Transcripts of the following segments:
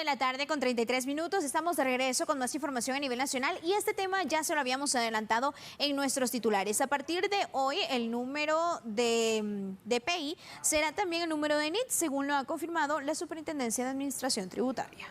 la tarde con 33 minutos. Estamos de regreso con más información a nivel nacional y este tema ya se lo habíamos adelantado en nuestros titulares. A partir de hoy, el número de DPI será también el número de NIT, según lo ha confirmado la Superintendencia de Administración Tributaria.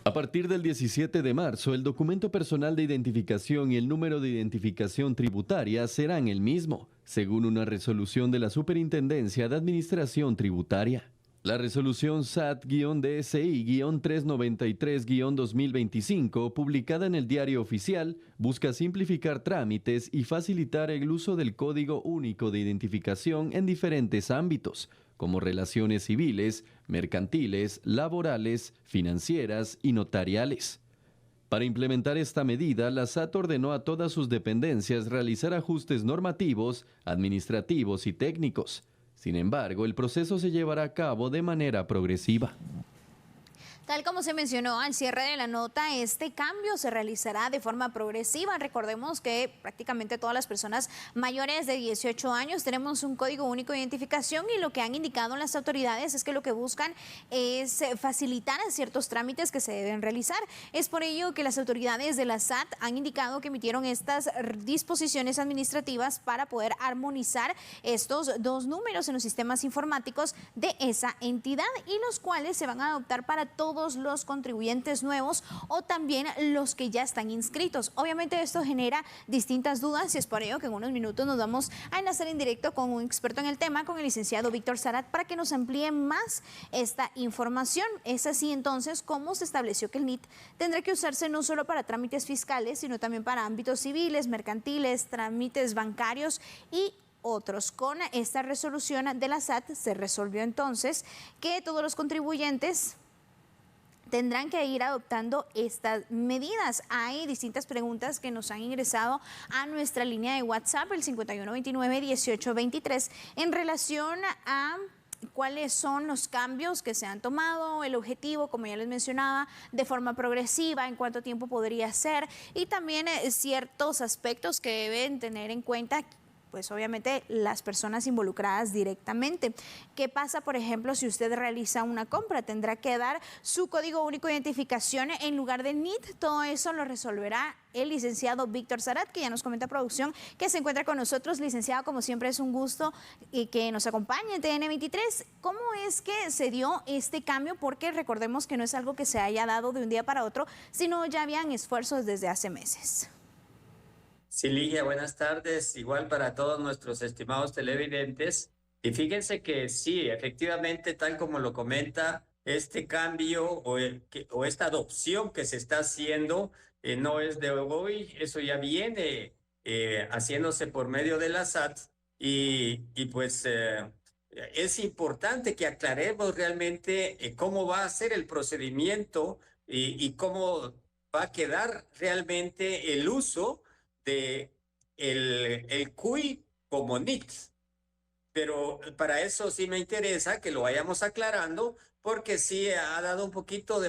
A partir del 17 de marzo, el documento personal de identificación y el número de identificación tributaria serán el mismo, según una resolución de la Superintendencia de Administración Tributaria. La resolución SAT-DSI-393-2025, publicada en el Diario Oficial, busca simplificar trámites y facilitar el uso del Código Único de Identificación en diferentes ámbitos, como relaciones civiles, mercantiles, laborales, financieras y notariales. Para implementar esta medida, la SAT ordenó a todas sus dependencias realizar ajustes normativos, administrativos y técnicos. Sin embargo, el proceso se llevará a cabo de manera progresiva. Tal como se mencionó al cierre de la nota, este cambio se realizará de forma progresiva. Recordemos que prácticamente todas las personas mayores de 18 años tenemos un código único de identificación y lo que han indicado las autoridades es que lo que buscan es facilitar ciertos trámites que se deben realizar. Es por ello que las autoridades de la SAT han indicado que emitieron estas disposiciones administrativas para poder armonizar estos dos números en los sistemas informáticos de esa entidad y los cuales se van a adoptar para todos los contribuyentes nuevos o también los que ya están inscritos. Obviamente esto genera distintas dudas y es por ello que en unos minutos nos vamos a enlazar en directo con un experto en el tema, con el licenciado Víctor Sarat, para que nos amplíe más esta información. Es así entonces como se estableció que el NIT tendrá que usarse no solo para trámites fiscales, sino también para ámbitos civiles, mercantiles, trámites bancarios y otros. Con esta resolución de la SAT se resolvió entonces que todos los contribuyentes tendrán que ir adoptando estas medidas. Hay distintas preguntas que nos han ingresado a nuestra línea de WhatsApp, el 5129-1823, en relación a cuáles son los cambios que se han tomado, el objetivo, como ya les mencionaba, de forma progresiva, en cuánto tiempo podría ser, y también ciertos aspectos que deben tener en cuenta pues obviamente las personas involucradas directamente. ¿Qué pasa, por ejemplo, si usted realiza una compra? Tendrá que dar su código único de identificación en lugar de NIT. Todo eso lo resolverá el licenciado Víctor Sarat, que ya nos comenta producción, que se encuentra con nosotros. Licenciado, como siempre es un gusto que nos acompañe en TN23. ¿Cómo es que se dio este cambio? Porque recordemos que no es algo que se haya dado de un día para otro, sino ya habían esfuerzos desde hace meses. Sí, Ligia, buenas tardes. Igual para todos nuestros estimados televidentes. Y fíjense que sí, efectivamente, tal como lo comenta, este cambio o esta adopción que se está haciendo no es de hoy, eso ya viene haciéndose por medio de la SAT y pues es importante que aclaremos realmente cómo va a ser el procedimiento y cómo va a quedar realmente el uso de el CUI como NIT. Pero para eso sí me interesa que lo vayamos aclarando, porque sí ha dado un poquito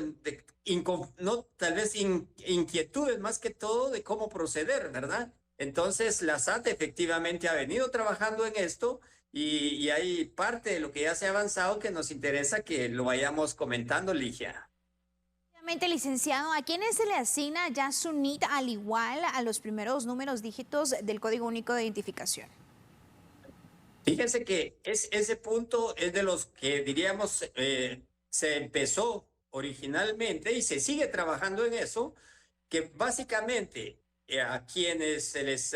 no, tal vez inquietudes más que todo de cómo proceder, ¿verdad? Entonces la SAT efectivamente ha venido trabajando en esto y hay parte de lo que ya se ha avanzado que nos interesa que lo vayamos comentando, Ligia. Licenciado, ¿a quiénes se le asigna ya su NIT al igual a los primeros números dígitos del Código Único de Identificación? Fíjense que ese punto es de los que diríamos se empezó originalmente y se sigue trabajando en eso, que básicamente a quienes se les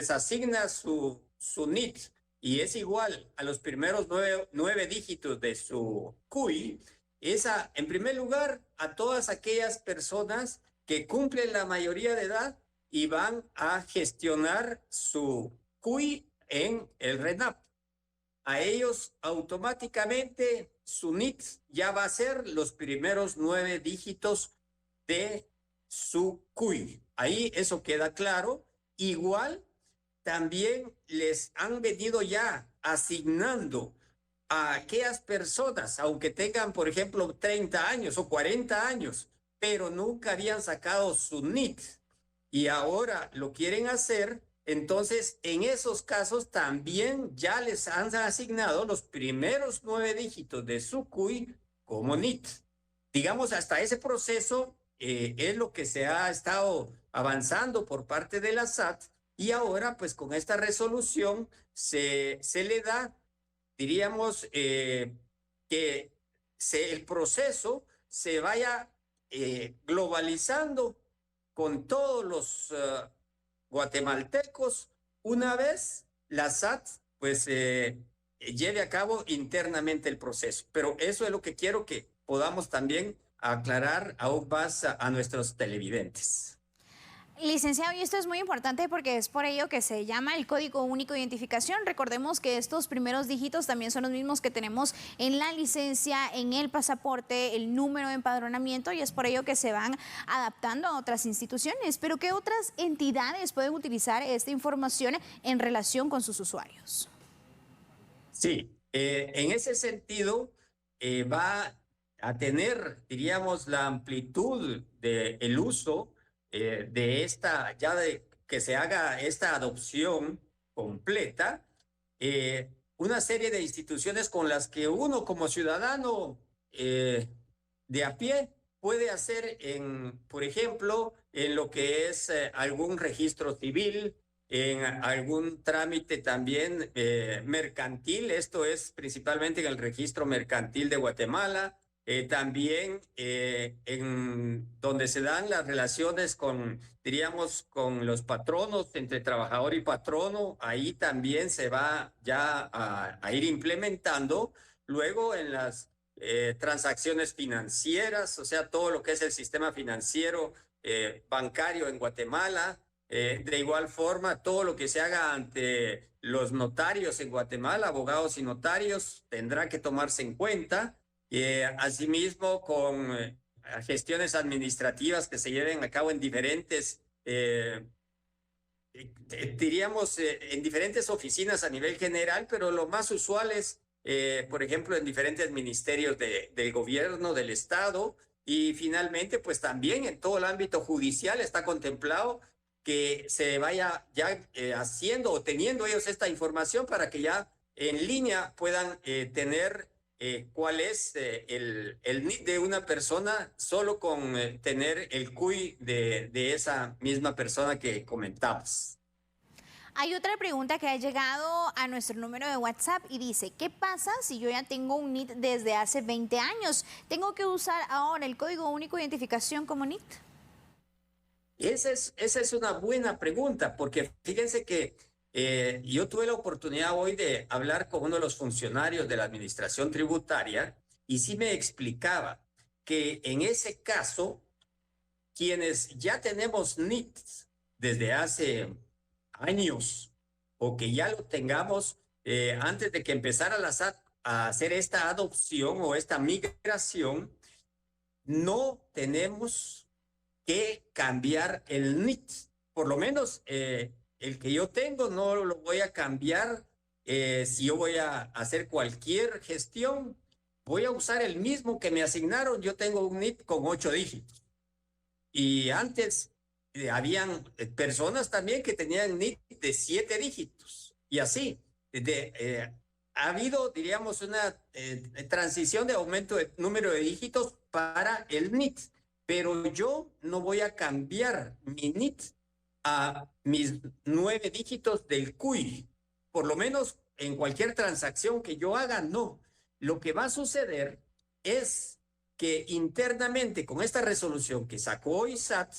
asigna su NIT y es igual a los primeros nueve dígitos de su CUI, en primer lugar, a todas aquellas personas que cumplen la mayoría de edad y van a gestionar su CUI en el RENAP. A ellos automáticamente su NIT ya va a ser los primeros 9 dígitos de su CUI. Ahí eso queda claro. Igual también les han venido ya asignando a aquellas personas, aunque tengan, por ejemplo, 30 años o 40 años, pero nunca habían sacado su NIT y ahora lo quieren hacer, entonces en esos casos también ya les han asignado los primeros 9 dígitos de su CUI como NIT. Digamos, hasta ese proceso es lo que se ha estado avanzando por parte de la SAT, y ahora pues con esta resolución se le da, diríamos, que el proceso se vaya globalizando con todos los guatemaltecos una vez la SAT pues lleve a cabo internamente el proceso. Pero eso es lo que quiero que podamos también aclarar aún más a nuestros televidentes. Licenciado, y esto es muy importante porque es por ello que se llama el Código Único de Identificación. Recordemos que estos primeros dígitos también son los mismos que tenemos en la licencia, en el pasaporte, el número de empadronamiento, y es por ello que se van adaptando a otras instituciones. Pero ¿qué otras entidades pueden utilizar esta información en relación con sus usuarios? Sí, en ese sentido va a tener, diríamos, la amplitud del uso de esta, ya de que se haga esta adopción completa, una serie de instituciones con las que uno como ciudadano de a pie puede hacer, por ejemplo, en lo que es algún registro civil, en algún trámite también mercantil. Esto es principalmente en el registro mercantil de Guatemala. También en donde se dan las relaciones con, diríamos, con los patronos, entre trabajador y patrono, ahí también se va ya a ir implementando. Luego en las transacciones financieras, o sea, todo lo que es el sistema financiero bancario en Guatemala. De igual forma, todo lo que se haga ante los notarios en Guatemala, abogados y notarios, tendrá que tomarse en cuenta. Asimismo, con gestiones administrativas que se lleven a cabo en diferentes, diríamos, en diferentes oficinas a nivel general, pero lo más usual es, por ejemplo, en diferentes ministerios del gobierno, del Estado, y finalmente, pues también en todo el ámbito judicial está contemplado que se vaya ya haciendo o teniendo ellos esta información para que ya en línea puedan tener cuál es el NIT de una persona solo con tener el CUI de esa misma persona que comentamos. Hay otra pregunta que ha llegado a nuestro número de WhatsApp y dice, ¿qué pasa si yo ya tengo un NIT desde hace 20 años? ¿Tengo que usar ahora el Código Único de Identificación como NIT? Esa es una buena pregunta, porque fíjense que yo tuve la oportunidad hoy de hablar con uno de los funcionarios de la administración tributaria y sí me explicaba que en ese caso, quienes ya tenemos NIT desde hace años o que ya lo tengamos antes de que empezara la SAT a hacer esta adopción o esta migración, no tenemos que cambiar el NIT. Por lo menos el que yo tengo no lo voy a cambiar. Si yo voy a hacer cualquier gestión, voy a usar el mismo que me asignaron. Yo tengo un NIT con 8 dígitos. Y antes habían personas también que tenían NIT de 7 dígitos. Y así, ha habido, diríamos, una transición de aumento de número de dígitos para el NIT. Pero yo no voy a cambiar mi NIT a mis 9 dígitos del CUI. Por lo menos en cualquier transacción que yo haga, no. Lo que va a suceder es que internamente con esta resolución que sacó hoy SAT,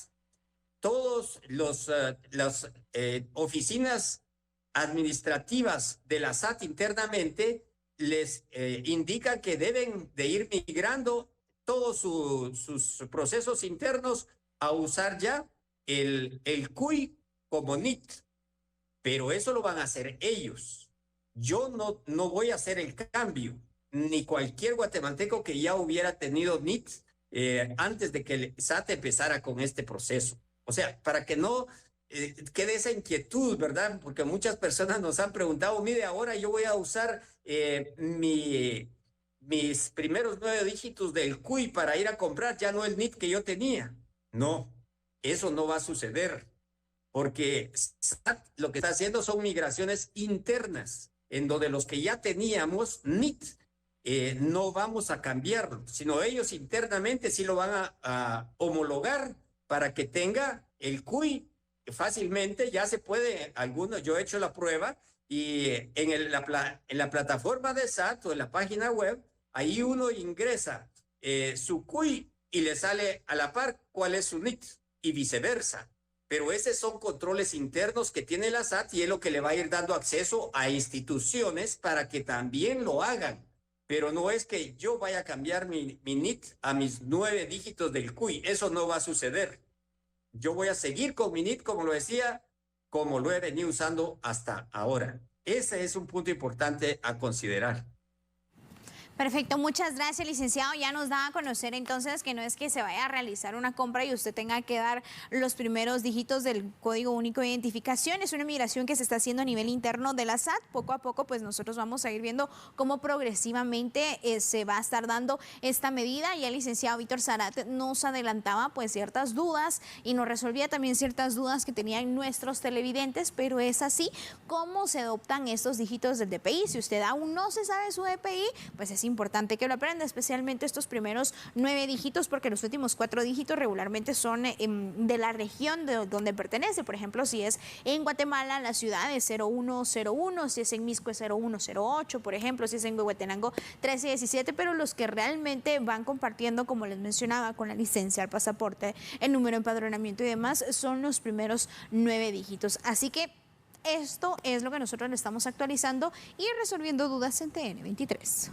todas las oficinas administrativas de la SAT internamente les indican que deben de ir migrando todos sus procesos internos a usar ya el CUI como NIT. Pero eso lo van a hacer ellos. Yo no voy a hacer el cambio, ni cualquier guatemalteco que ya hubiera tenido NIT antes de que el SAT empezara con este proceso. O sea, para que no quede esa inquietud, ¿verdad? Porque muchas personas nos han preguntado, mire, ahora yo voy a usar mis primeros 9 dígitos del CUI para ir a comprar, ya no el NIT que yo tenía. No, eso no va a suceder, porque SAT lo que está haciendo son migraciones internas, en donde los que ya teníamos NIT no vamos a cambiarlo, sino ellos internamente sí lo van a homologar para que tenga el CUI fácilmente. Ya se puede, algunos, yo he hecho la prueba y en la plataforma de SAT o en la página web, ahí uno ingresa su CUI y le sale a la par cuál es su NIT y viceversa. Pero esos son controles internos que tiene la SAT y es lo que le va a ir dando acceso a instituciones para que también lo hagan. Pero no es que yo vaya a cambiar mi NIT a mis 9 dígitos del CUI. Eso no va a suceder. Yo voy a seguir con mi NIT, como lo decía, como lo he venido usando hasta ahora. Ese es un punto importante a considerar. Perfecto, muchas gracias, licenciado. Ya nos da a conocer entonces que no es que se vaya a realizar una compra y usted tenga que dar los primeros dígitos del Código Único de Identificación. Es una migración que se está haciendo a nivel interno de la SAT. Poco a poco, pues nosotros vamos a ir viendo cómo progresivamente se va a estar dando esta medida. Y el licenciado Víctor Zárate nos adelantaba pues ciertas dudas y nos resolvía también ciertas dudas que tenían nuestros televidentes, pero es así como se adoptan estos dígitos del DPI. Si usted aún no se sabe su DPI, pues es importante que lo aprenda, especialmente estos primeros 9 dígitos, porque los últimos 4 dígitos regularmente son de la región de donde pertenece. Por ejemplo, si es en Guatemala, la ciudad es 0101, si es en Misco es 0108, por ejemplo, si es en Huehuetenango 1317, pero los que realmente van compartiendo, como les mencionaba, con la licencia, el pasaporte, el número de empadronamiento y demás, son los primeros 9 dígitos. Así que esto es lo que nosotros le estamos actualizando y resolviendo dudas en TN23.